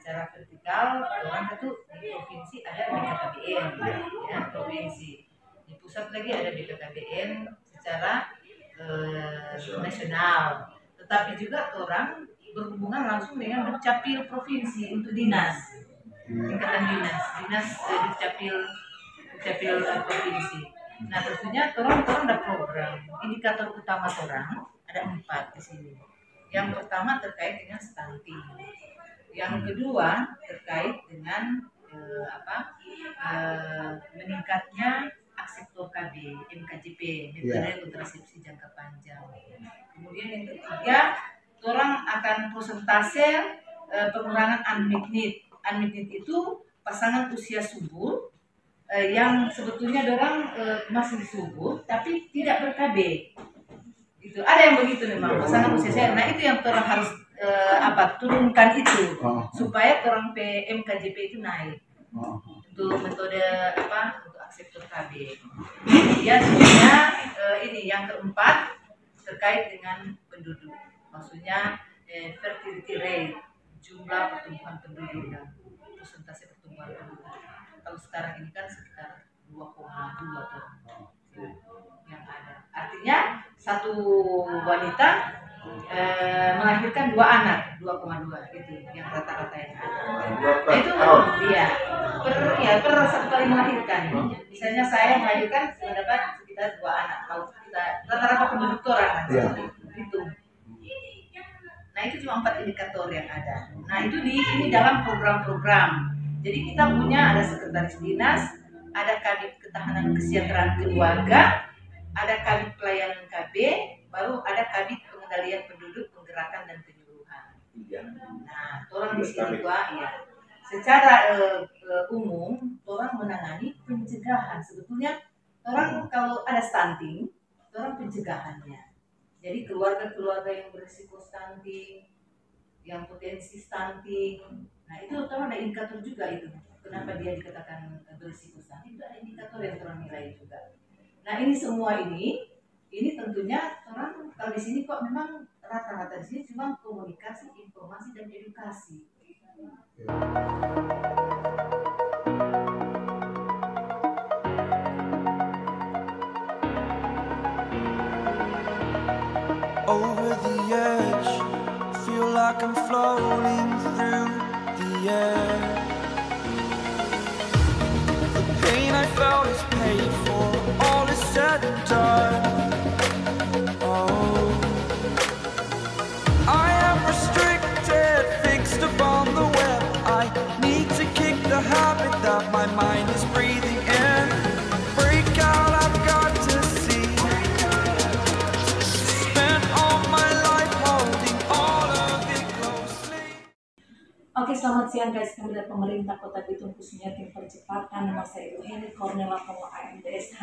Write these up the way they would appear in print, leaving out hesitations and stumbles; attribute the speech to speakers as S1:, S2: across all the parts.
S1: secara vertikal, orang itu di provinsi ada BKKBN, ya provinsi, di pusat lagi ada BKKBN secara nasional. Tetapi juga orang berhubungan langsung dengan Dukcapil provinsi untuk dinas, tingkatan dinas Dukcapil provinsi. Nah tentunya orang ada program. Indikator utama orang ada 4 di sini. Yang pertama terkait dengan stunting. Yang kedua terkait dengan meningkatnya sektor KB, MKJP, metode kontrasepsi jangka panjang. Kemudian yang ketiga, orang akan persentase pengurangan unmet need. Unmet need itu pasangan usia subur yang sebetulnya orang masih subur tapi tidak ber-KB. Itu ada yang begitu memang pasangan usia saya. Nah itu yang orang harus turunkan itu supaya orang PMKJP itu naik. Untuk metode untuk sektor KB. Kemudian ini yang keempat terkait dengan penduduk, maksudnya fertility rate, jumlah pertumbuhan penduduk dan persentase pertumbuhan penduduk. Kalau sekarang ini kan sekitar 2,2 yang ada. Artinya satu wanita melahirkan 2 anak, 2,2 itu yang rata-rata yang ada. Nah, itu dia per satu kali melahirkan. Misalnya saya melahirkan mendapat sekitar 2 anak. Kalau kita rata-rata penduduk orang itu. Nah itu cuma 4 indikator yang ada. Nah itu ini dalam program-program. Jadi kita punya ada sekretaris dinas, ada kabit ketahanan kesejahteraan keluarga, ada kabit pelayanan KB, baru ada kabit pengendalian penduduk, penggerakan dan penyuluhan. Nah, orang di sini secara umum orang menangani pencegahan. Sebetulnya orang kalau ada stunting, orang pencegahannya. Jadi keluarga-keluarga yang berisiko stunting, yang potensi stunting, nah itu orang ada indikator juga itu. Kenapa dia dikatakan berisiko stunting? Itu ada indikator yang orang nilai juga. Nah ini semua ini tentunya orang kalau di sini kok memang rata-rata di sini cuma komunikasi, informasi dan edukasi.
S2: Over the edge, feel like I'm floating through the air. The pain I felt is paid for, all is said and done. Oh, I am restricted, fixed upon the web. I need to kick the habit that my mind is breathing in. Break out, I've got to see. Spent all my life holding all of it closely.
S3: Oke, selamat siang guys. Kami dari pemerintah Kota Bitung, khususnya tim percepatan masa Ibu Heni Kornela Pengo AMDSH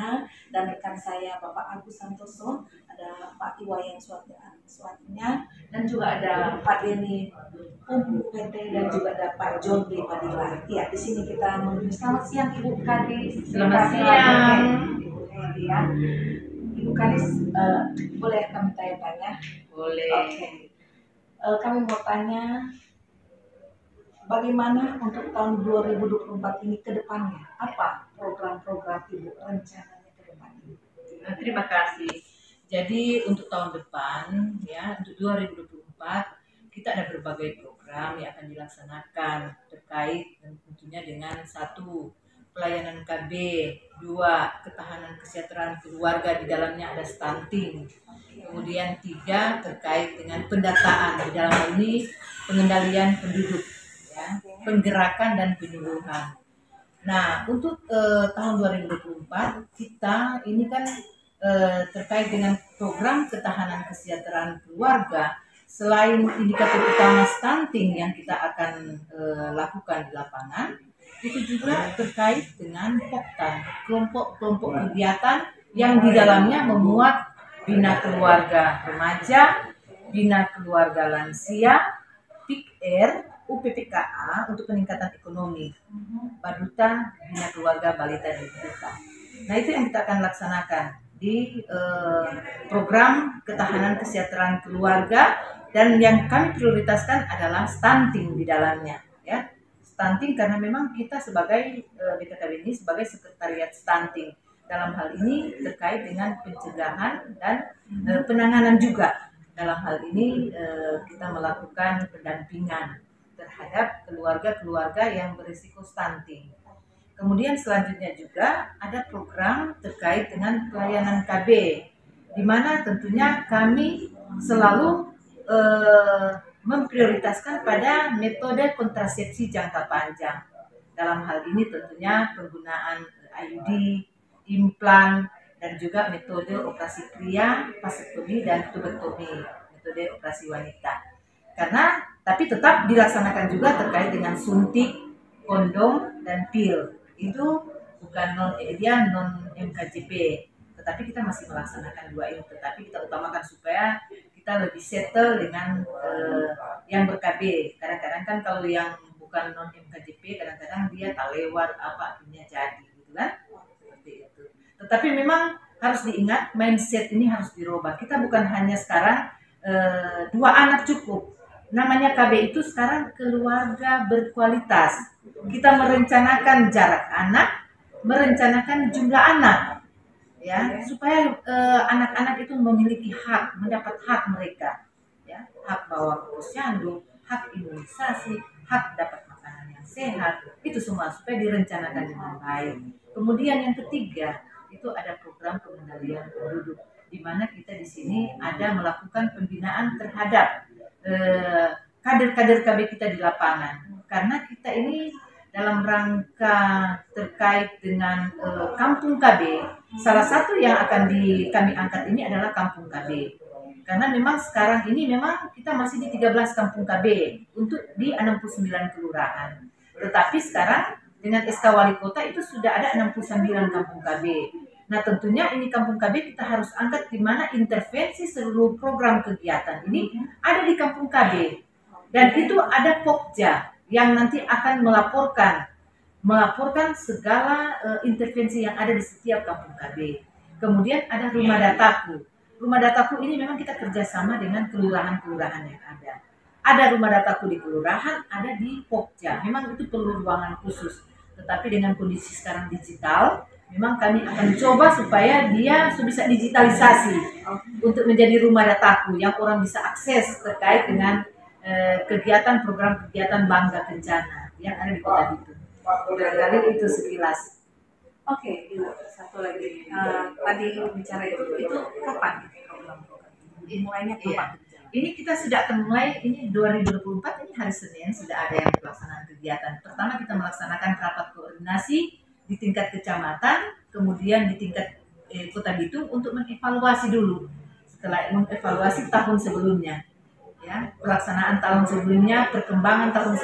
S3: dan rekan saya Bapak Agus Santoso, ada Pak Iwayan Suatinya, dan juga ada Pak Denny PT dan juga ada Pak John D. Padilla. Ya, di sini kita menuju. Selamat siang Ibu Kadis.
S1: Selamat siang
S3: Ibu Heni ya. Ibu Kadis, boleh kami tanya-tanya?
S1: Boleh.
S3: Oke. Kami mau tanya, bagaimana untuk tahun 2024 ini ke depannya? Apa program-program Ibu rencananya ke depan ini?
S1: Terima kasih. Jadi untuk tahun depan ya, untuk 2024 kita ada berbagai program yang akan dilaksanakan terkait tentunya dengan 1. Pelayanan KB, 2. Ketahanan kesejahteraan keluarga, di dalamnya ada stunting. Kemudian 3. Terkait dengan pendataan, di dalam ini pengendalian penduduk. Penggerakan dan penyuluhan. Nah, untuk tahun 2024 kita ini kan terkait dengan program ketahanan kesejahteraan keluarga, selain indikator utama stunting yang kita akan lakukan di lapangan, itu juga terkait dengan POKTA, kelompok-kelompok kegiatan yang di dalamnya memuat bina keluarga remaja, bina keluarga lansia, PIKR, UPPKA untuk peningkatan ekonomi, Baduta, bina keluarga balita dan balita. Nah itu yang kita akan laksanakan di program ketahanan kesejahteraan keluarga, dan yang kami prioritaskan adalah stunting di dalamnya, ya. stunting karena memang kita sebagai BKKBN ini sebagai sekretariat stunting. Dalam hal ini terkait dengan pencegahan dan penanganan juga. Dalam hal ini kita melakukan pendampingan terhadap keluarga-keluarga yang berisiko stunting. Kemudian selanjutnya juga ada program terkait dengan pelayanan KB, di mana tentunya kami selalu memprioritaskan pada metode kontrasepsi jangka panjang. Dalam hal ini tentunya penggunaan IUD, implan, dan juga metode operasi pria, vasektomi, dan tubektomi, metode operasi wanita. Karena tapi tetap dilaksanakan juga terkait dengan suntik, kondom, dan pil. Itu bukan non MKJP, tetapi kita masih melaksanakan dua ini. Tetapi kita utamakan supaya kita lebih settle dengan yang ber-KB. Kadang-kadang kan kalau yang bukan non MKJP, kadang-kadang dia tak lewat apa akhirnya jadi, gitu kan? Seperti itu. Tetapi memang harus diingat mindset ini harus dirubah. Kita bukan hanya sekarang 2 anak cukup. Namanya KB itu sekarang keluarga berkualitas. Kita merencanakan jarak anak, merencanakan jumlah anak, ya, supaya anak-anak itu memiliki hak, mendapat hak mereka, ya, hak bawa ke posyandu, hak imunisasi, hak dapat makanan yang sehat, itu semua supaya direncanakan dengan baik. Kemudian yang ketiga itu ada program pengendalian penduduk, di mana kita di sini ada melakukan pembinaan terhadap kader-kader KB kita di lapangan, karena kita ini dalam rangka terkait dengan kampung KB, salah satu yang akan kami angkat ini adalah kampung KB. Karena memang sekarang ini memang kita masih di 13 kampung KB untuk di 69 kelurahan. Tetapi sekarang dengan SK Wali Kota itu sudah ada 69 kampung KB. Nah tentunya ini kampung KB kita harus angkat di mana intervensi seluruh program kegiatan ini ada di kampung KB. Dan itu ada Pokja yang nanti akan melaporkan segala intervensi yang ada di setiap kampung KB. Kemudian ada rumah dataku. Rumah dataku ini memang kita kerjasama dengan kelurahan-kelurahan yang ada. Ada rumah dataku di kelurahan, ada di Pokja. Memang itu perlu ruangan khusus. Tetapi dengan kondisi sekarang digital, memang kami akan coba supaya dia bisa digitalisasi untuk menjadi rumah dataku yang orang bisa akses terkait dengan kegiatan program kegiatan Bangga Kencana yang ada di Kota Bitung. Barangkali itu sekilas.
S3: Oke, Ibu, satu lagi. Tadi bicara itu kapan program? Mulainya kapan?
S1: Ini kita sudah akan mulai, ini 2024, ini hari Senin sudah ada yang pelaksanaan kegiatan. Pertama kita melaksanakan rapat koordinasi di tingkat kecamatan, kemudian di tingkat Kota Bitung untuk mengevaluasi dulu. Setelah mengevaluasi tahun sebelumnya, ya, pelaksanaan tahun sebelumnya, perkembangan tahun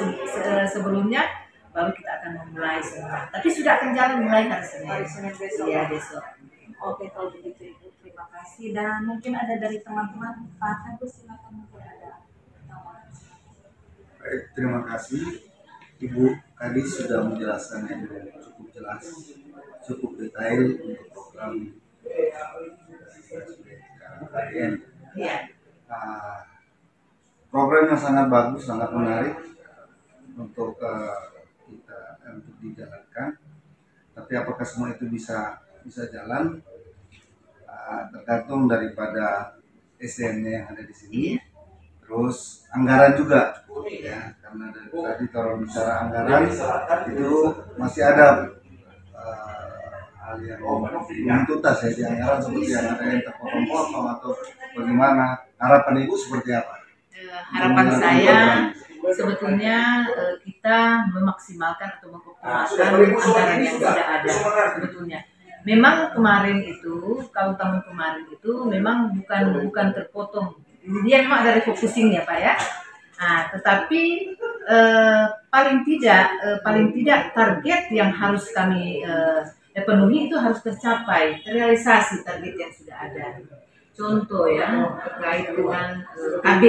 S1: sebelumnya, baru kita akan memulai semua. Tapi sudah akan jalan mulai hari Senin.
S3: Besok.
S1: Iya, besok.
S3: Oke, kalau begitu Ibu, terima kasih. Dan mungkin ada dari teman-teman, Pak Agus, silakan mungkin ada tambahan.
S4: Baik, terima kasih. Ibu tadi sudah menjelaskan yang cukup jelas, cukup detail untuk program KBN.
S1: Iya.
S4: Program yang sangat bagus, sangat menarik untuk untuk dijalankan. Tapi apakah semua itu bisa jalan? Tergantung daripada SDM-nya yang ada di sini. Terus anggaran juga, ya, karena dari tadi kalau bicara anggaran itu masih ada hal yang belum tuntas ya di anggaran, seperti yang ada yang terpotong-potong atau bagaimana. Harapan Ibu seperti apa?
S1: Harapan saya sebetulnya kita memaksimalkan atau mengoptimalkan anggaran yang sudah ada sebetulnya. Memang kemarin itu, kalau tahun kemarin itu memang bukan terpotong. Dia memang ada refocusing ya Pak ya. Nah, tetapi paling tidak target yang harus kami penuhi itu harus tercapai, terrealisasi target yang sudah ada. Contoh ya terkait dengan KB.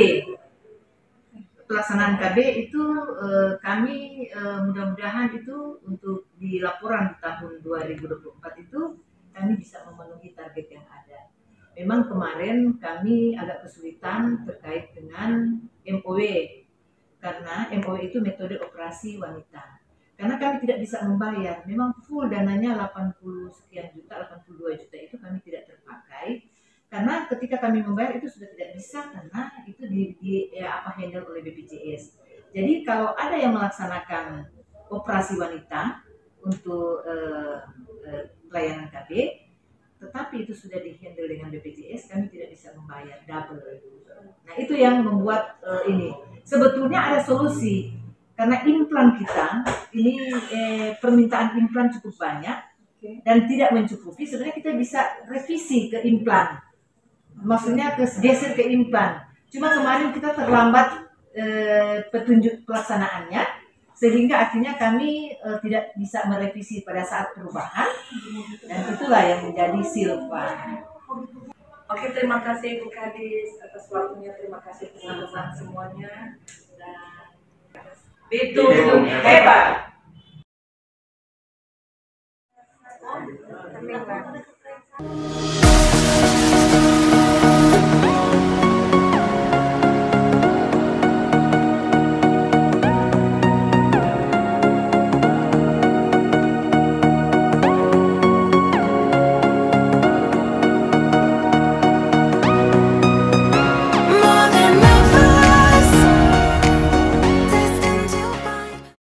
S1: Pelaksanaan KB itu kami mudah-mudahan itu untuk di laporan tahun 2024 itu kami bisa memenuhi target yang ada. Memang kemarin kami agak kesulitan terkait dengan MOW karena MOW itu metode operasi wanita. Karena kami tidak bisa membayar, memang full dananya 80 sekian juta, 82 juta itu kami tidak terpakai. Karena ketika kami membayar itu sudah tidak bisa karena itu handle oleh BPJS. Jadi kalau ada yang melaksanakan operasi wanita untuk pelayanan KB, tetapi itu sudah dihandle dengan BPJS, kami tidak bisa membayar double. Nah itu yang membuat ini. Sebetulnya ada solusi karena implan kita ini permintaan implan cukup banyak dan tidak mencukupi. Sebenarnya kita bisa revisi ke implan, maksudnya geser ke implan. Cuma kemarin kita terlambat petunjuk pelaksanaannya, sehingga akhirnya kami tidak bisa merevisi pada saat perubahan, dan itulah yang menjadi silpa.
S3: Oke, terima kasih Bu Kadis atas waktunya, terima kasih pesan-pesan semuanya, dan
S1: Itu hebat.